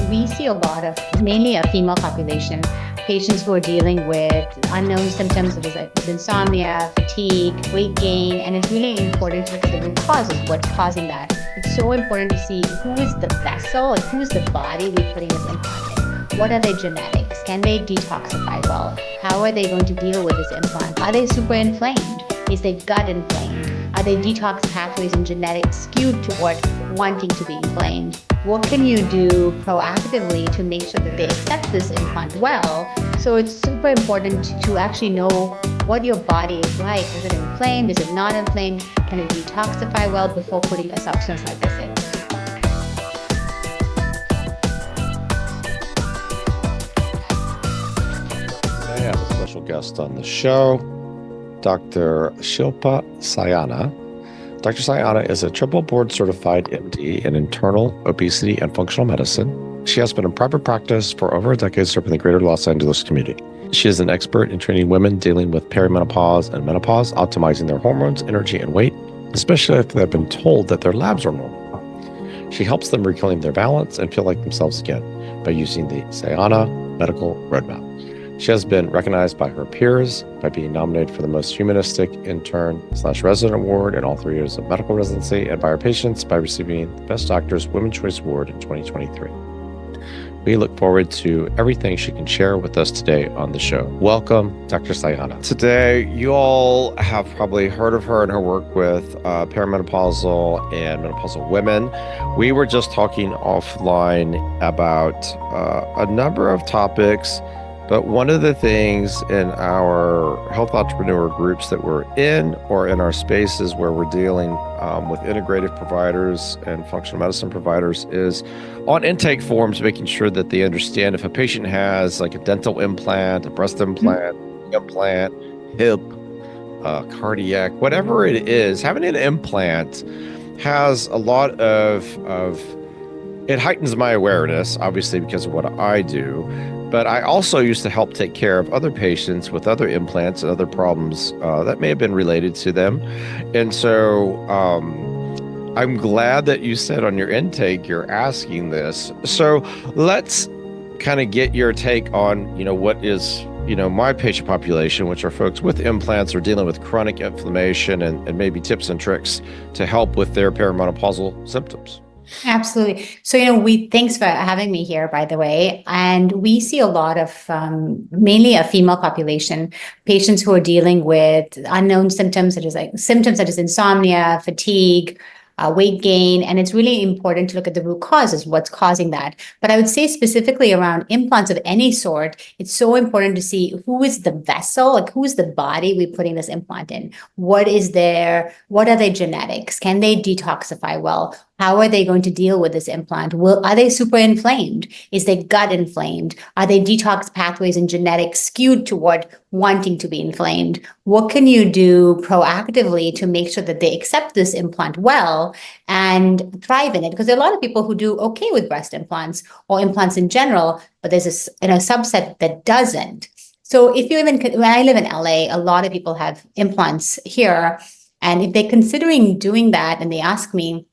we see a lot of mainly a female population, patients who are dealing with unknown symptoms such as insomnia, fatigue, weight gain, and it's really important to look at the root causes, what's causing that. It's so important to see who is the vessel, like who is the body we're putting this implant in. What are their genetics? Can they detoxify well? How are they going to deal with this implant? Are they super inflamed? Is their gut inflamed? Are their detox pathways and genetics skewed toward wanting to be inflamed? What can you do proactively to make sure that they accept this implant well? So it's super important to actually know what your body is like. Is it inflamed? Is it not inflamed? Can it detoxify well before putting a substance like this in? I have a special guest on the show, Dr. Shilpa Sayana. Dr. Sayana is a triple board certified MD in internal, obesity, and functional medicine. She has been in private practice for over a decade serving the greater Los Angeles community. She is an expert in training women dealing with perimenopause and menopause, optimizing their hormones, energy, and weight, especially if they've been told that their labs are normal. She helps them reclaim their balance and feel like themselves again by using the Sayana Medical Roadmap. She has been recognized by her peers by being nominated for the most humanistic intern/resident award in all 3 years of medical residency, and by her patients by receiving the Best Doctors Women's Choice Award in 2023. We look forward to everything she can share with us today on the show. Welcome, Dr. Sayana. Today, you all have probably heard of her and her work with perimenopausal and menopausal women. We were just talking offline about a number of topics. But one of the things in our health entrepreneur groups that we're in, or in our spaces where we're dealing with integrative providers and functional medicine providers, is on intake forms, making sure that they understand if a patient has like a dental implant, a breast implant, implant, hip, cardiac, whatever it is, having an implant has a lot of it heightens my awareness, obviously, because of what I do. But I also used to help take care of other patients with other implants and other problems that may have been related to them. And so I'm glad that you said on your intake you're asking this. So let's kind of get your take on, what is, my patient population, which are folks with implants or dealing with chronic inflammation, and maybe tips and tricks to help with their perimenopausal symptoms. Absolutely. So, thanks for having me here, by the way. And we see a lot of mainly a female population, patients who are dealing with unknown symptoms, such as insomnia, fatigue, weight gain. And it's really important to look at the root causes, what's causing that. But I would say specifically around implants of any sort, it's so important to see who is the vessel, like who's the body we're putting this implant in. What are their genetics? Can they detoxify well? How are they going to deal with this implant? Are they super inflamed? Is their gut inflamed? Are their detox pathways and genetics skewed toward wanting to be inflamed? What can you do proactively to make sure that they accept this implant well and thrive in it? Because there are a lot of people who do okay with breast implants or implants in general, but there's a subset that doesn't. So when I live in LA, a lot of people have implants here. And if they're considering doing that and they ask me,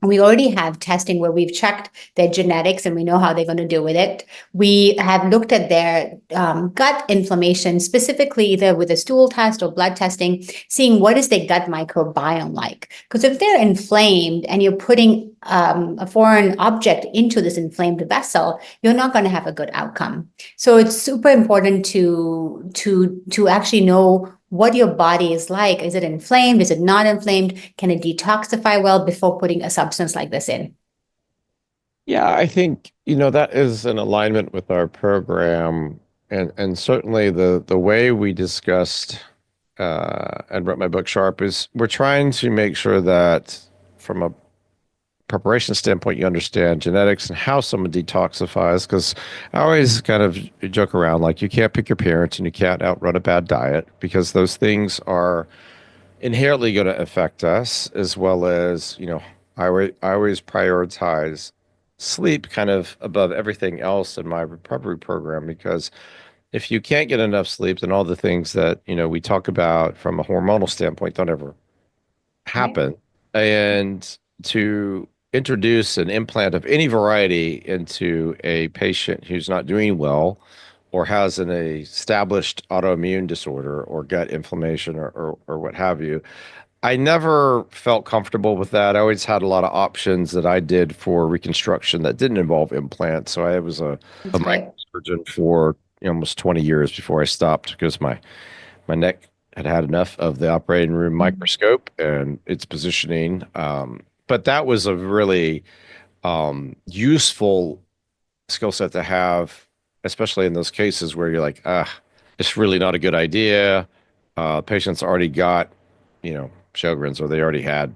we already have testing where we've checked their genetics and we know how they're going to deal with it. We have looked at their gut inflammation, specifically either with a stool test or blood testing, seeing what is their gut microbiome like. Because if they're inflamed and you're putting a foreign object into this inflamed vessel, you're not going to have a good outcome. So it's super important to actually know what your body is like. Is it inflamed? Is it not inflamed? Can it detoxify well before putting a substance like this in? Yeah, I think, that is in alignment with our program, and certainly the way we discussed and wrote my book Sharp is we're trying to make sure that from a preparation standpoint, you understand genetics and how someone detoxifies, because I always kind of joke around like you can't pick your parents and you can't outrun a bad diet, because those things are inherently going to affect us, as well as, I always prioritize sleep kind of above everything else in my recovery program, because if you can't get enough sleep, then all the things that, we talk about from a hormonal standpoint don't ever happen. And to introduce an implant of any variety into a patient who's not doing well or has an established autoimmune disorder or gut inflammation or what have you, I never felt comfortable with that. I always had a lot of options that I did for reconstruction that didn't involve implants. So I was a That's great. microsurgeon for almost 20 years before I stopped because my neck had had enough of the operating room Mhm. microscope and its positioning. But that was a really useful skill set to have, especially in those cases where you're like, it's really not a good idea. Patient's already got, Sjogren's, or they already had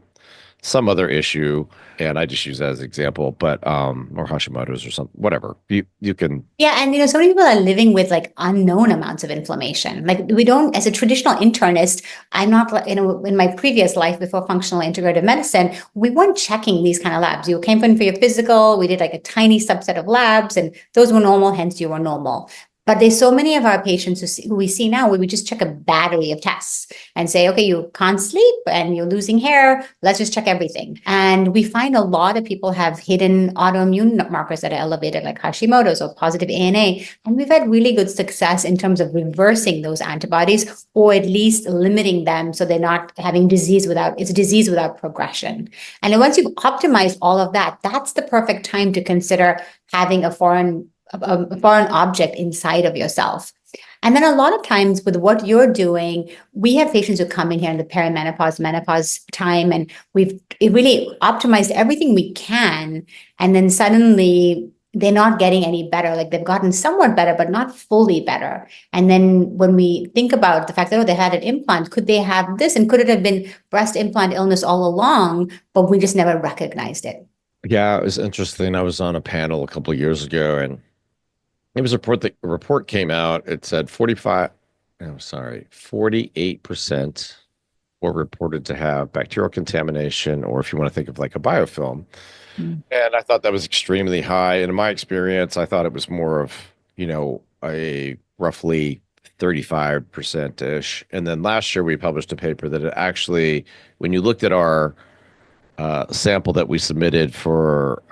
some other issue, and I just use that as an example, but or Hashimoto's or something, whatever. You can. Yeah, and so many people are living with like unknown amounts of inflammation. Like we don't, as a traditional internist, I'm not like, in my previous life before functional integrative medicine, we weren't checking these kind of labs. You came in for your physical, we did like a tiny subset of labs, and those were normal, hence you were normal. But there's so many of our patients who we see now where we just check a battery of tests and say, okay, you can't sleep and you're losing hair. Let's just check everything. And we find a lot of people have hidden autoimmune markers that are elevated, like Hashimoto's or positive ANA. And we've had really good success in terms of reversing those antibodies or at least limiting them so they're not having it's disease without progression. And then once you've optimized all of that, that's the perfect time to consider having a foreign object inside of yourself. And then a lot of times with what you're doing, we have patients who come in here in the perimenopause, menopause time, and we've really optimized everything we can. And then suddenly they're not getting any better. Like they've gotten somewhat better, but not fully better. And then when we think about the fact that, they had an implant, could they have this? And could it have been breast implant illness all along, but we just never recognized it? Yeah, it was interesting. I was on a panel a couple of years ago, and it was a report came out. It said 48% were reported to have bacterial contamination, or if you want to think of like a biofilm. Mm. And I thought that was extremely high. And in my experience, I thought it was more of, a roughly 35%-ish. And then last year we published a paper that it actually, when you looked at our sample that we submitted for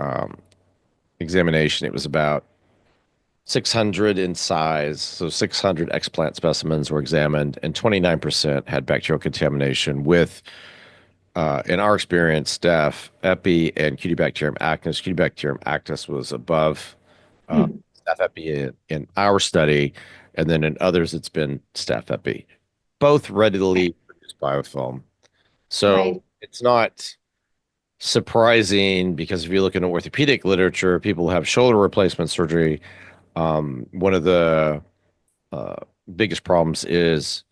examination, it was about 600 in size. So 600 explant specimens were examined, and 29% had bacterial contamination with, in our experience, Staph, Epi, and Cutibacterium acnes. Cutibacterium acnes was above Mm. Staph Epi in our study, and then in others, it's been Staph Epi. Both readily produce biofilm. So Right. it's not surprising because if you look in orthopedic literature, people who have shoulder replacement surgery, one of the uh, biggest problems is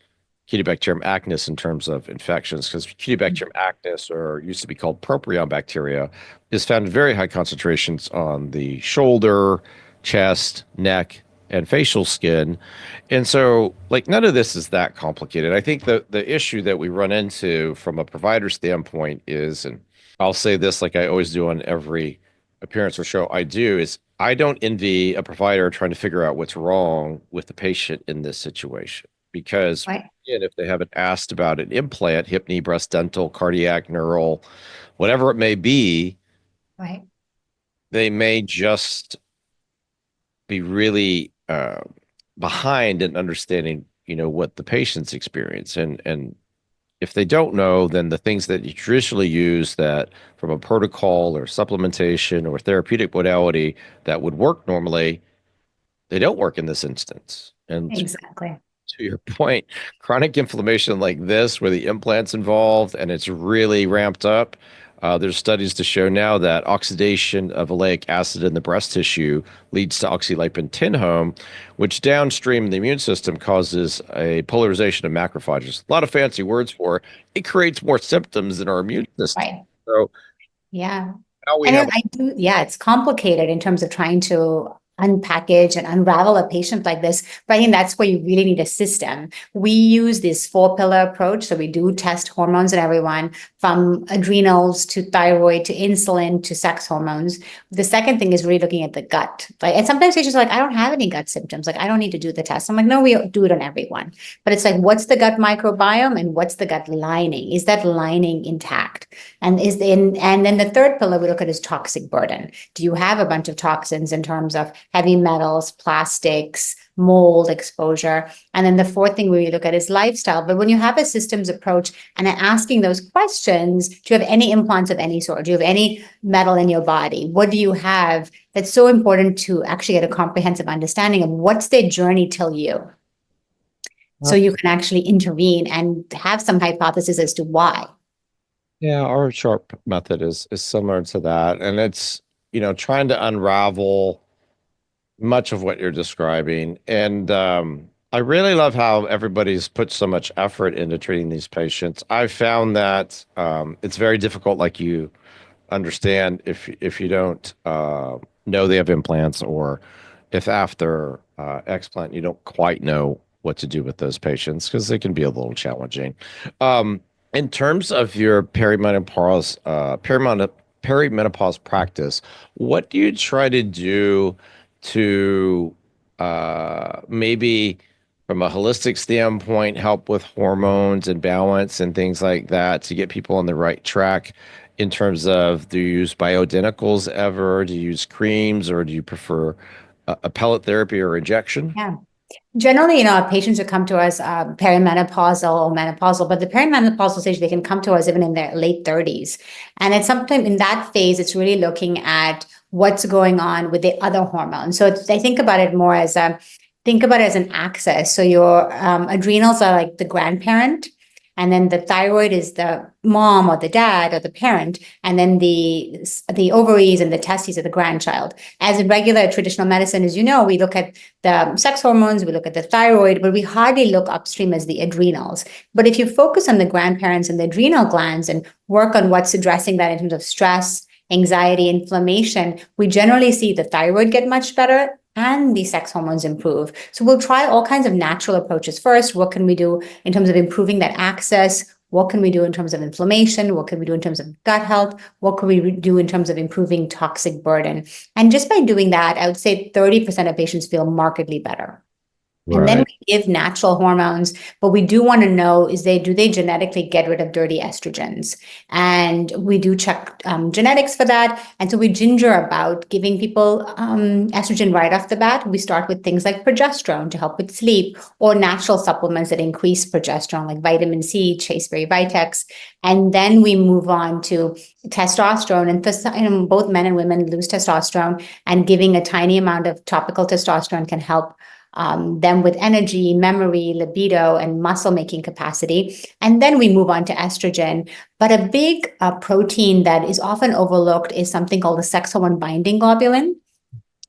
Cutibacterium acnes in terms of infections, because Cutibacterium acnes, or used to be called proprion bacteria, is found in very high concentrations on the shoulder, chest, neck, and facial skin. And so, like, none of this is that complicated. I think the issue that we run into from a provider standpoint is, and I'll say this like I always do on every appearance or show I do, is I don't envy a provider trying to figure out what's wrong with the patient in this situation. Because Right. and if they haven't asked about an implant, hip, knee, breast, dental, cardiac, neural, whatever it may be, Right. they may just be really behind in understanding, what the patient's experience. And if they don't know, then the things that you traditionally use that from a protocol or supplementation or therapeutic modality that would work normally, they don't work in this instance. And Exactly. to your point, chronic inflammation like this, where the implant's involved and it's really ramped up, there's studies to show now that oxidation of oleic acid in the breast tissue leads to oxylipin 10 home, which downstream in the immune system causes a polarization of macrophages. A lot of fancy words for it. It creates more symptoms in our immune system. Right. So Yeah. now we And have. then yeah, it's complicated in terms of trying to unpackage and unravel a patient like this. But I think that's where you really need a system. We use this 4-pillar approach. So we do test hormones in everyone, from adrenals to thyroid to insulin to sex hormones. The second thing is really looking at the gut. And sometimes patients are like, I don't have any gut symptoms. Like, I don't need to do the test. I'm like, no, we do it on everyone. But it's like, what's the gut microbiome and what's the gut lining? Is that lining intact? And then the third pillar we look at is toxic burden. Do you have a bunch of toxins in terms of heavy metals, plastics, mold exposure? And then the fourth thing we look at is lifestyle. But when you have a systems approach and asking those questions, do you have any implants of any sort? Do you have any metal in your body? What do you have? That's so important to actually get a comprehensive understanding of what's their journey till you. So you can actually intervene and have some hypothesis as to why. Yeah, our sharp method is similar to that. And it's, trying to unravel much of what you're describing. And I really love how everybody's put so much effort into treating these patients. I've found that it's very difficult, like you understand, if you don't know they have implants, or if after explant you don't quite know what to do with those patients, because they can be a little challenging. In terms of your perimenopause practice, what do you try to do to maybe from a holistic standpoint help with hormones and balance and things like that to get people on the right track in terms of, do you use bioidenticals ever? Do you use creams, or do you prefer a pellet therapy or injection? Yeah. Generally, our patients who come to us perimenopausal or menopausal, but the perimenopausal stage, they can come to us even in their late 30s. And at some time in that phase, it's really looking at what's going on with the other hormones. So I think about it more as think about it as an axis. So your adrenals are like the grandparent, and then the thyroid is the mom or the dad or the parent, and then the ovaries and the testes are the grandchild. As in regular traditional medicine, as you know, we look at the sex hormones, we look at the thyroid, but we hardly look upstream as the adrenals. But if you focus on the grandparents and the adrenal glands and work on what's addressing that in terms of stress, anxiety, inflammation, we generally see the thyroid get much better and the sex hormones improve. So we'll try all kinds of natural approaches first. What can we do in terms of improving that access? What can we do in terms of inflammation? What can we do in terms of gut health? What can we do in terms of improving toxic burden? And just by doing that, I would say 30% of patients feel markedly better. And then we give natural hormones, but we do want to know, do they genetically get rid of dirty estrogens? And we do check genetics for that. And so we ginger about giving people estrogen right off the bat. We start with things like progesterone to help with sleep, or natural supplements that increase progesterone, like vitamin C, Chaseberry Vitex. And then we move on to testosterone. And both men and women lose testosterone, and giving a tiny amount of topical testosterone can help them with energy, memory, libido, and muscle making capacity. And then we move on to estrogen. But a big protein that is often overlooked is something called the sex hormone binding globulin.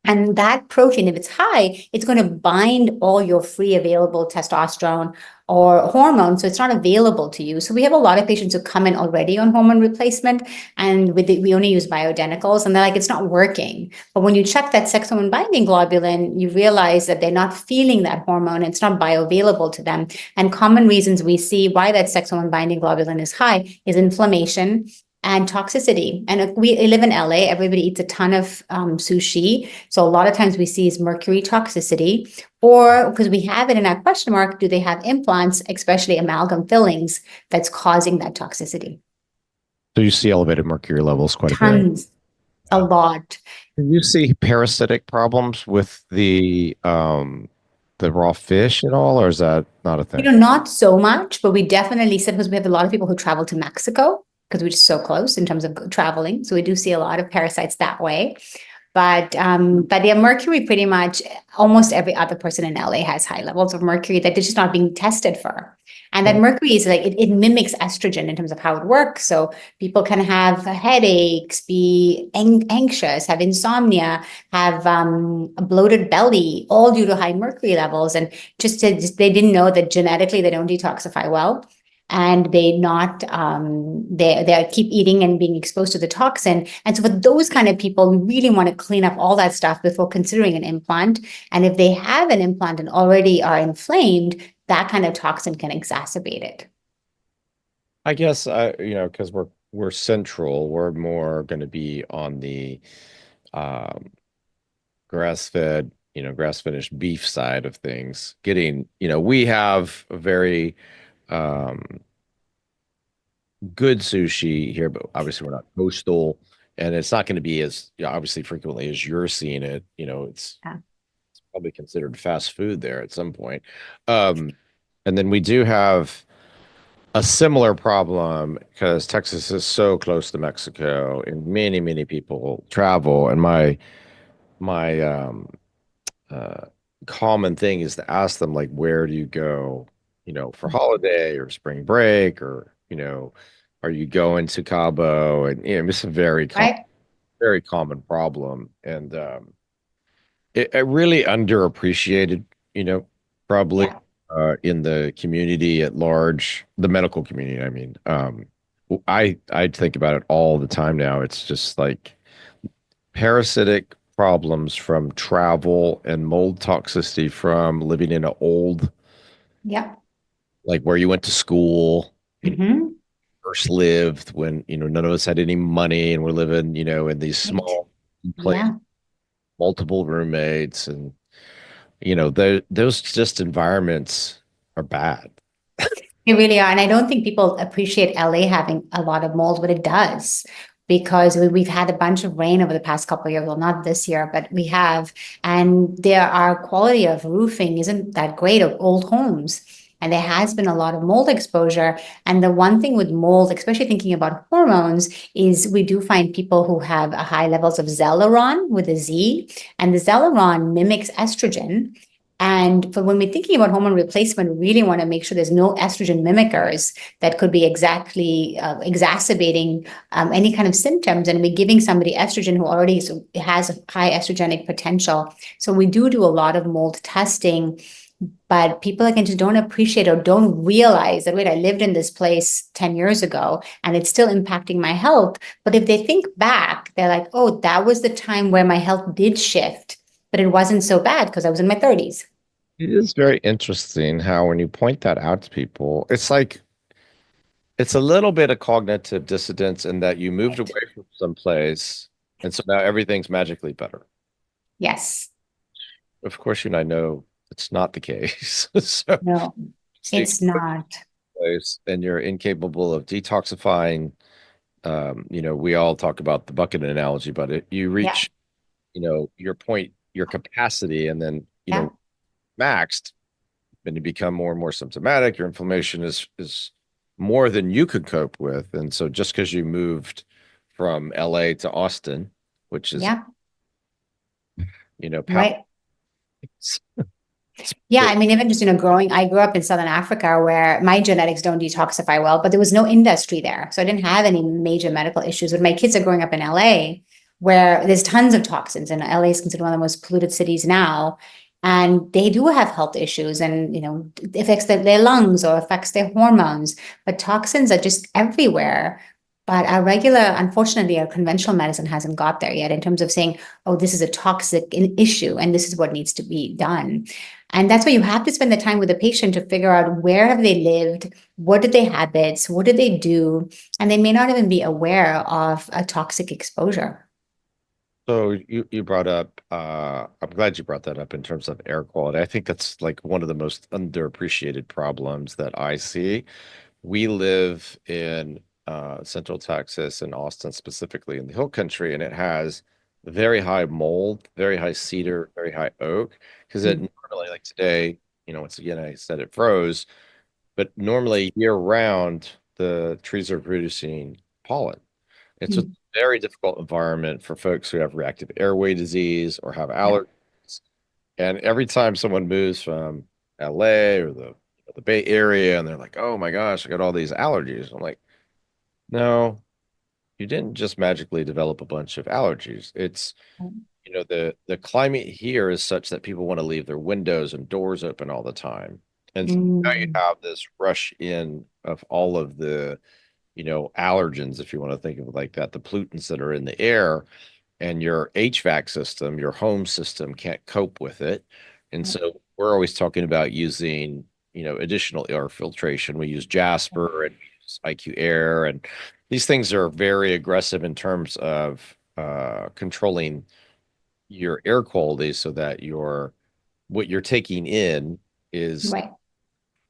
And that protein, if it's high, it's going to bind all your free available testosterone or hormones, so it's not available to you. So we have a lot of patients who come in already on hormone replacement, and we only use bioidenticals, and they're like, it's not working. But when you check that sex hormone binding globulin, you realize that they're not feeling that hormone. It's not bioavailable to them. And common reasons we see why that sex hormone binding globulin is high is inflammation and toxicity. And if we live in LA, everybody eats a ton of sushi. So a lot of times we see is mercury toxicity, or because we have it in our question mark, do they have implants, especially amalgam fillings, that's causing that toxicity? So you see elevated mercury levels quite a bit. Tons, a lot. Do you see parasitic problems with the raw fish at all, or is that not a thing? Not so much, but we definitely see, because we have a lot of people who travel to Mexico, because we're just so close in terms of traveling. So we do see a lot of parasites that way. But yeah, mercury, pretty much almost every other person in LA has high levels of mercury that they're just not being tested for. And that mercury is like, it mimics estrogen in terms of how it works. So people can have headaches, be anxious, have insomnia, have a bloated belly, all due to high mercury levels. And they didn't know that genetically they don't detoxify well. And they keep eating and being exposed to the toxin. And so for those kind of people, we really want to clean up all that stuff before considering an implant. And if they have an implant and already are inflamed, that kind of toxin can exacerbate it. I guess because we're central, we're more going to be on the um, grass-fed, grass-finished beef side of things. We have a very um, good sushi here, but obviously we're not coastal, and it's not going to be as obviously frequently as you're seeing it. Yeah. It's probably considered fast food there at some point. Um, and then we do have a similar problem because Texas is so close to Mexico, and many, many people travel. And my uh, common thing is to ask them like, where do you go, for holiday or spring break, or are you going to Cabo? And it's a Right? very common problem, and it really underappreciated, probably Yeah. in the community at large, the medical community. I mean, I think about it all the time now. It's just like parasitic problems from travel and mold toxicity from living in an old, Yeah. like where you went to school, Hmm. first lived when, none of us had any money and we're living, in these Right. small places, Yeah. multiple roommates, and those just environments are bad. They really are. And I don't think people appreciate LA having a lot of mold, but it does because we've had a bunch of rain over the past couple of years. Well, not this year, but we have. And there our quality of roofing isn't that great of old homes. And there has been a lot of mold exposure. And the one thing with mold, especially thinking about hormones, is we do find people who have a high levels of Zeleron with a Z, and the Zeleron mimics estrogen. And for when we're thinking about hormone replacement, we really want to make sure there's no estrogen mimickers that could be exactly exacerbating any kind of symptoms. And we're giving somebody estrogen who already has high estrogenic potential. So we do a lot of mold testing, but people again just don't appreciate or don't realize that, wait, I lived in this place 10 years ago and it's still impacting my health. But if they think back, they're like, oh, that was the time where my health did shift, but it wasn't so bad because I was in my 30s. It is very interesting how when you point that out to people, it's like it's a little bit of cognitive dissonance in that you moved Right. away from someplace, and so now everything's magically better. Yes. Of course, you and I know it's not the case. So No, it's the it's not. place, and you're incapable of detoxifying. We all talk about the bucket analogy, but you Yeah. reach, your point, your capacity, and then, Yeah. maxed, and you become more and more symptomatic. Your inflammation is more than you could cope with. And so just because you moved from LA to Austin, which is, Yeah. pounds, Right. it's Yeah, big. I mean, even just, I grew up in Southern Africa where my genetics don't detoxify well, but there was no industry there. So I didn't have any major medical issues. But my kids are growing up in LA where there's tons of toxins, and LA is considered one of the most polluted cities now. And they do have health issues and, it affects their lungs or affects their hormones. But toxins are just everywhere. But unfortunately, our conventional medicine hasn't got there yet in terms of saying, oh, this is a toxic issue and this is what needs to be done. And that's why you have to spend the time with the patient to figure out where have they lived, what did they habits, what did they do, and they may not even be aware of a toxic exposure. So you brought up, I'm glad you brought that up in terms of air quality. I think that's like one of the most underappreciated problems that I see. We live in Central Texas and Austin specifically in the Hill Country, and it has very high mold, very high cedar, very high oak. Because it Mm, normally, like today, once again, I said it froze, but normally year round, the trees are producing pollen. It's a mm, very difficult environment for folks who have reactive airway disease or have yeah. allergies. And every time someone moves from LA or the Bay Area and they're like, oh my gosh, I got all these allergies. I'm like, no, you didn't just magically develop a bunch of allergies. It's, the climate here is such that people want to leave their windows and doors open all the time. And so now you Mm, have this rush in of all of the, allergens, if you want to think of it like that, the pollutants that are in the air, and your HVAC system, your home system can't cope with it. And so we're always talking about using, additional air filtration. We use Jasper and IQ Air, and these things are very aggressive in terms of controlling your air quality so that what you're taking in is Right.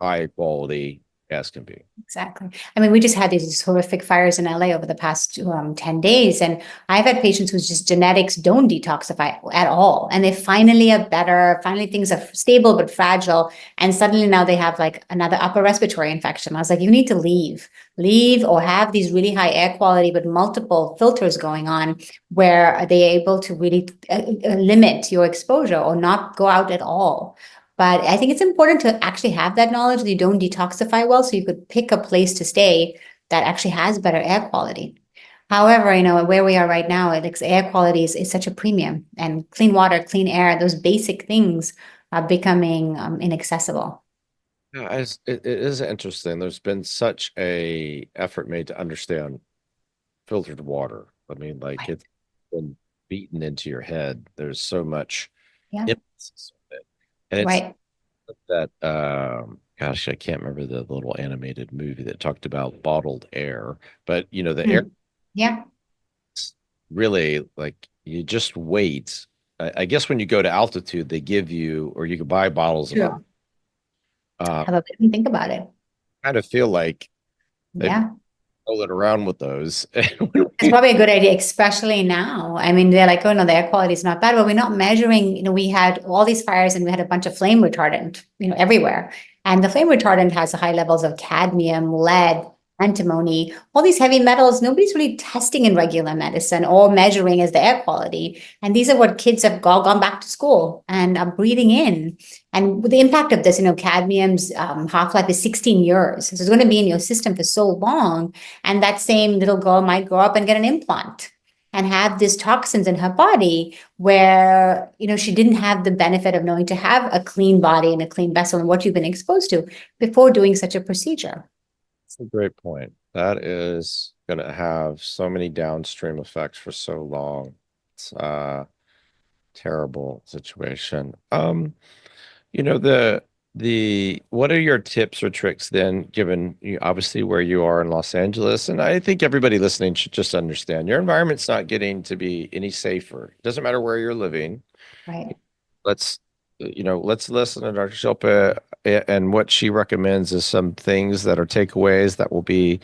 high quality as can be. Exactly. I mean, we just had these horrific fires in LA over the past 10 days, and I've had patients whose just genetics don't detoxify at all. And they finally are better. Finally, things are stable but fragile. And suddenly now they have like another upper respiratory infection. I was like, you need to leave or have these really high air quality, but multiple filters going on where are they able to really limit your exposure or not go out at all. But I think it's important to actually have that knowledge that you don't detoxify well, so you could pick a place to stay that actually has better air quality. However, where we are right now, it's air quality is such a premium, and clean water, clean air, those basic things are becoming inaccessible. Yeah, it is interesting. There's been such a effort made to understand filtered water. I mean, like Right. it's been beaten into your head. There's so much Yeah. emphasis on it. And it's Right. that gosh, I can't remember the little animated movie that talked about bottled air, but the air Hmm. Yeah. really like you just wait. I guess when you go to altitude, they give you, or you can buy bottles of True. uh Have a didn't think about it. kind of feel like they've been Yeah. rolling around with those. It's probably a good idea, especially now. I mean, they're like, oh no, the air quality is not bad, but we're not measuring. We had all these fires and we had a bunch of flame retardant, everywhere. And the flame retardant has high levels of cadmium, lead, antimony, all these heavy metals. Nobody's really testing in regular medicine or measuring as the air quality. And these are what kids have gone back to school and are breathing in. And with the impact of this, cadmium's half-life is 16 years. So it's going to be in your system for so long, and that same little girl might grow up and get an implant and have these toxins in her body where, she didn't have the benefit of knowing to have a clean body and a clean vessel and what you've been exposed to before doing such a procedure. That's a great point. That is going to have so many downstream effects for so long. It's a terrible situation. The what are your tips or tricks then, given obviously where you are in Los Angeles? And I think everybody listening should just understand your environment's not getting to be any safer. It doesn't matter where you're living. Right. Let's let's listen to Dr. Shilpa, and what she recommends is some things that are takeaways that will be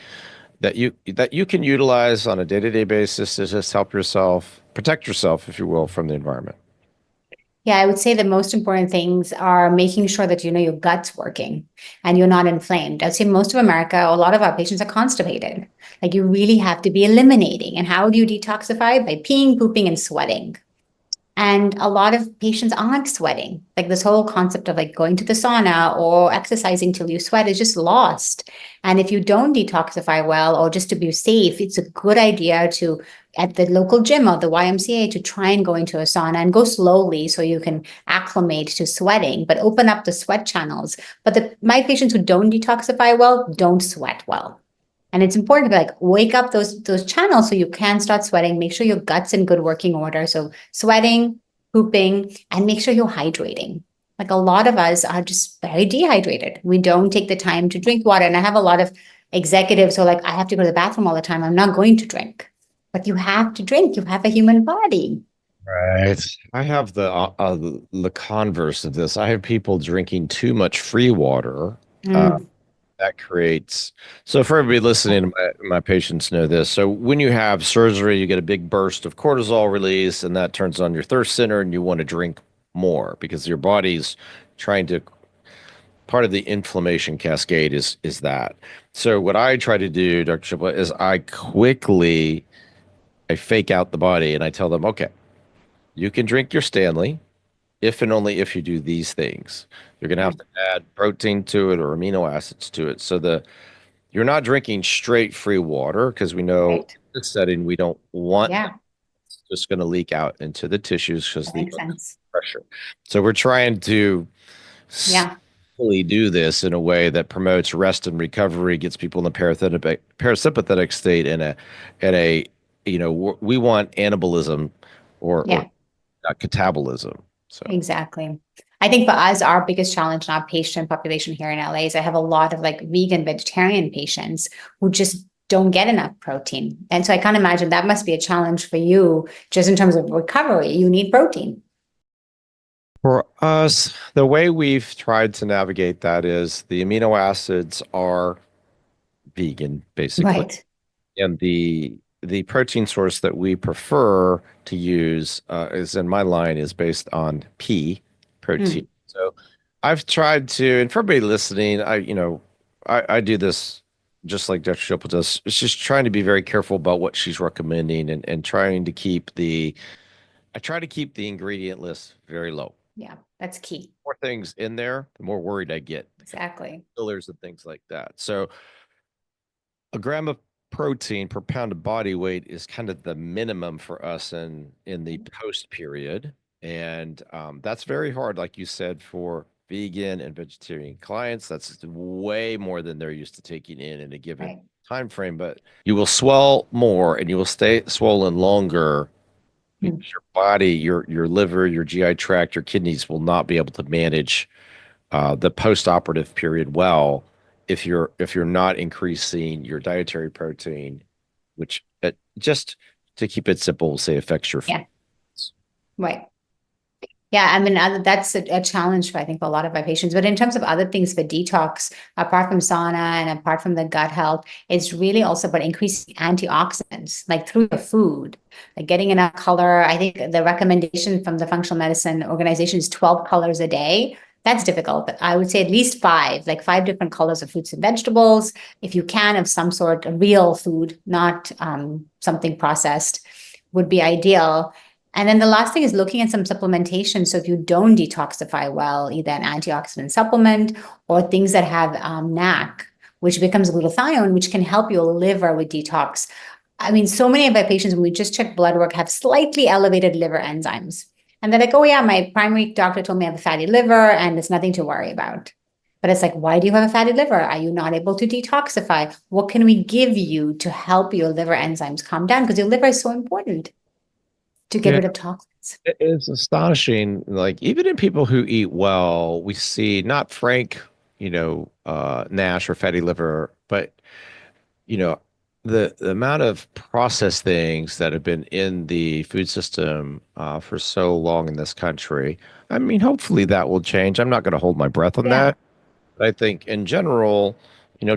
that you can utilize on a day-to-day basis to just help yourself protect yourself, if you will, from the environment. Yeah, I would say the most important things are making sure that your gut's working and you're not inflamed. I'd say most of America, a lot of our patients are constipated. Like you really have to be eliminating. And how do you detoxify? By peeing, pooping, and sweating. And a lot of patients aren't sweating. Like this whole concept of like going to the sauna or exercising till you sweat is just lost. And if you don't detoxify well, or just to be safe, it's a good idea to, at the local gym or the YMCA, to try and go into a sauna and go slowly so you can acclimate to sweating, but open up the sweat channels. But my patients who don't detoxify well don't sweat well. And it's important to like wake up those channels so you can start sweating. Make sure your gut's in good working order. So sweating, pooping, and make sure you're hydrating. Like a lot of us are just very dehydrated. We don't take the time to drink water. And I have a lot of executives who are like, I have to go to the bathroom all the time. I'm not going to drink. But you have to drink. You have a human body. Right. I have the converse of this. I have people drinking too much free water. Uh, Mm, that creates so for everybody listening, my patients know this. So when you have surgery, you get a big burst of cortisol release, and that turns on your thirst center, and you want to drink more because your body's trying to part of the inflammation cascade is that. So what I try to do, Dr. Shipla, is I fake out the body and I tell them, okay, you can drink your Stanley if and only if you do these things. You're going to have mm, to add protein to it or amino acids to it. So you're not drinking straight free water because we know in right. this setting we don't want that. Yeah, It's just going to leak out into the tissues because that the makes sense. pressure. So we're trying to Yeah, fully do this in a way that promotes rest and recovery, gets people in the parasympathetic state in a we want anabolism or yeah. catabolism. So Exactly. I think for us, our biggest challenge in our patient population here in LA is I have a lot of like vegan, vegetarian patients who just don't get enough protein. And so I can't imagine that must be a challenge for you just in terms of recovery. You need protein. for us, the way we've tried to navigate that is the amino acids are vegan, basically. Right. And the protein source that we prefer to use is in my line is based on pea protein. Mm, So I've tried to, and for everybody listening, I do this just like Dr. Shilpa does. It's just trying to be very careful about what she's recommending and trying to keep I try to keep the ingredient list very low. yeah, that's key. More things in there, the more worried I get because Exactly. fillers and things like that. So a gram of protein per pound of body weight is kind of the minimum for us in the post period, and that's very hard, like you said, for vegan and vegetarian clients. That's way more than they're used to taking in a given Right. time frame. But you will swell more and you will stay swollen longer because Mm, your body, your liver, your GI tract, your kidneys will not be able to manage the post-operative period well if you're not increasing your dietary protein, which just to keep it simple, say affects your yeah. fats. Right. Yeah, I mean, that's a challenge for, I think, for a lot of my patients. But in terms of other things for detox, apart from sauna and apart from the gut health, it's really also about increasing antioxidants, like through your food, like getting enough color. I think the recommendation from the functional medicine organization is 12 colors a day. That's difficult. But I would say at least five, like five different colors of fruits and vegetables, if you can, of some sort, a real food, not something processed, would be ideal. And then the last thing is looking at some supplementation. So if you don't detoxify well, either an antioxidant supplement or things that have NAC, which becomes glutathione, which can help your liver with detox. I mean, so many of our patients, when we just check blood work, have slightly elevated liver enzymes. And they're like, oh, yeah, my primary doctor told me I have a fatty liver and it's nothing to worry about. But it's like, why do you have a fatty liver? Are you not able to detoxify? What can we give you to help your liver enzymes calm down? Because your liver is so important to get Yeah, rid of toxins. it is astonishing. Like even in people who eat well, we see not frank, NASH or fatty liver, but you know, the amount of processed things that have been in the food system for so long in this country. I mean, hopefully that will change. I'm not going to hold my breath on Yeah, that. But I think in general,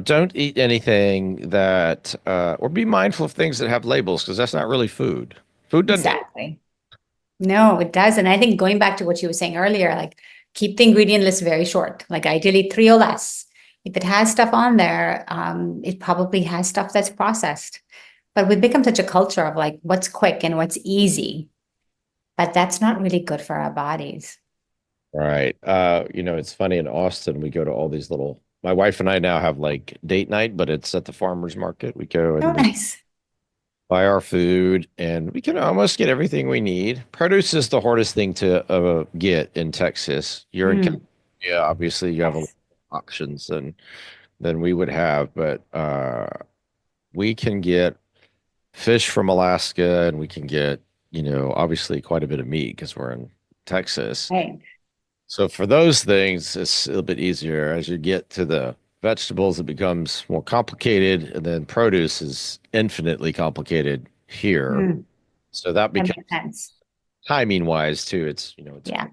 don't eat anything that, or be mindful of things that have labels because that's not really food. Food doesn't taste. exactly. No, it does. And I think going back to what you were saying earlier, like keep the ingredient list very short, like ideally three or less. If it has stuff on there, it probably has stuff that's processed. But we've become such a culture of like what's quick and what's easy, but that's not really good for our bodies. Right. It's funny in Austin, we go to all these little, my wife and I now have like date night, but it's at the farmer's market. We go Oh, and we nice. buy our food, and we can almost get everything we need. Produce is the hardest thing to get in Texas. You're in Mm, California, obviously you have a lot yes. of options than we would have, but we can get fish from Alaska, and we can get, obviously quite a bit of meat because we're in Texas. Right. So for those things, it's a little bit easier. As you get to the vegetables, it becomes more complicated, and then produce is infinitely complicated here. Mm, So that that becomes makes sense. timing wise too. It's Yeah.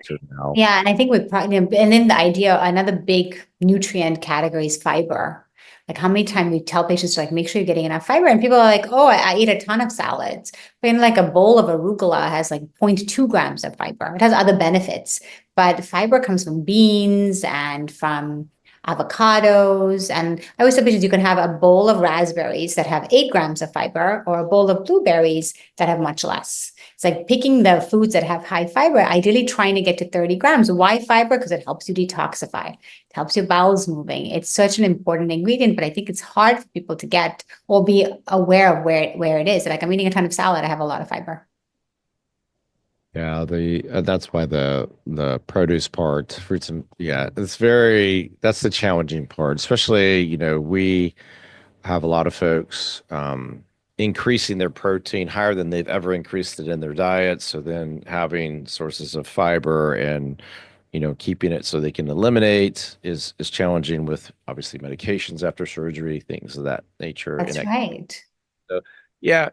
to now. Yeah, and I think with and then the idea, another big nutrient category is fiber. Like how many times we tell patients to like make sure you're getting enough fiber, and people are like, "Oh, I eat a ton of salads." But in like a bowl of arugula has like 0.2 grams of fiber. It has other benefits, but fiber comes from beans and from avocados. And I always tell patients you can have a bowl of raspberries that have 8 grams of fiber, or a bowl of blueberries that have much less. It's like picking the foods that have high fiber, ideally trying to get to 30 grams. Why fiber? Because it helps you detoxify. It helps your bowels moving. It's such an important ingredient, but I think it's hard for people to get or be aware of where it is. Like I'm eating a ton of salad, I have a lot of fiber. Yeah, the that's why the produce part, fruits and yeah, that's the challenging part. Especially, we have a lot of folks. increasing their protein higher than they've ever increased it in their diet. So then having sources of fiber and, keeping it so they can eliminate is challenging with obviously medications after surgery, things of that nature. That's right. So yeah,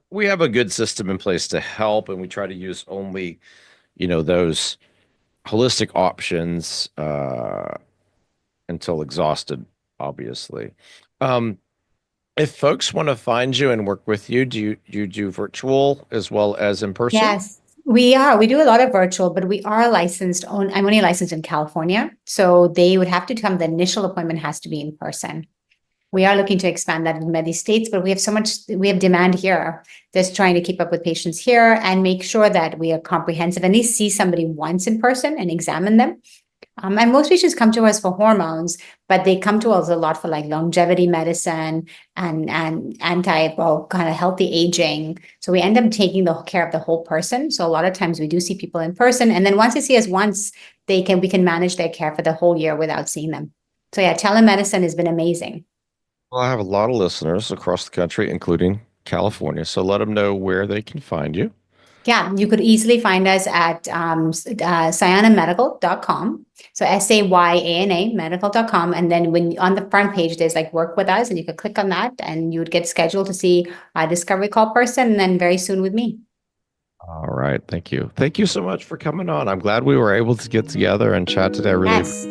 we have a good system in place to help, and we try to use only, those holistic options until exhausted, obviously. Um, if folks want to find you and work with you, do you do virtual as well as in person? Yes, we are. We do a lot of virtual, but we are licensed on, I'm only licensed in California. So they would have to come, the initial appointment has to be in person. We are looking to expand that in many states, but we have demand here. Just trying to keep up with patients here and make sure that we are comprehensive, at least see somebody once in person and examine them. And most patients come to us for hormones, but they come to us a lot for like longevity medicine and well, kind of healthy aging. So we end up taking the care of the whole person. So a lot of times we do see people in person, and then once they see us once, we can manage their care for the whole year without seeing them. So yeah, telemedicine has been amazing. Well, I have a lot of listeners across the country, including California. So let them know where they can find you. Yeah, you could easily find us at sayanamedical.com. So SAYANA medical.com. And then when on the front page, there's like work with us, and you could click on that and you would get scheduled to see a discovery call person, and then very soon with me. All right. Thank you. Thank you so much for coming on. I'm glad we were able to get together and chat today. I really Yes.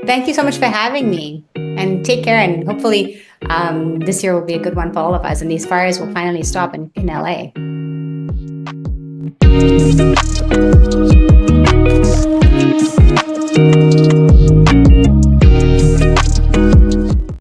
Thank you so much for having me, and take care. And hopefully this year will be a good one for all of us, and these fires will finally stop in LA.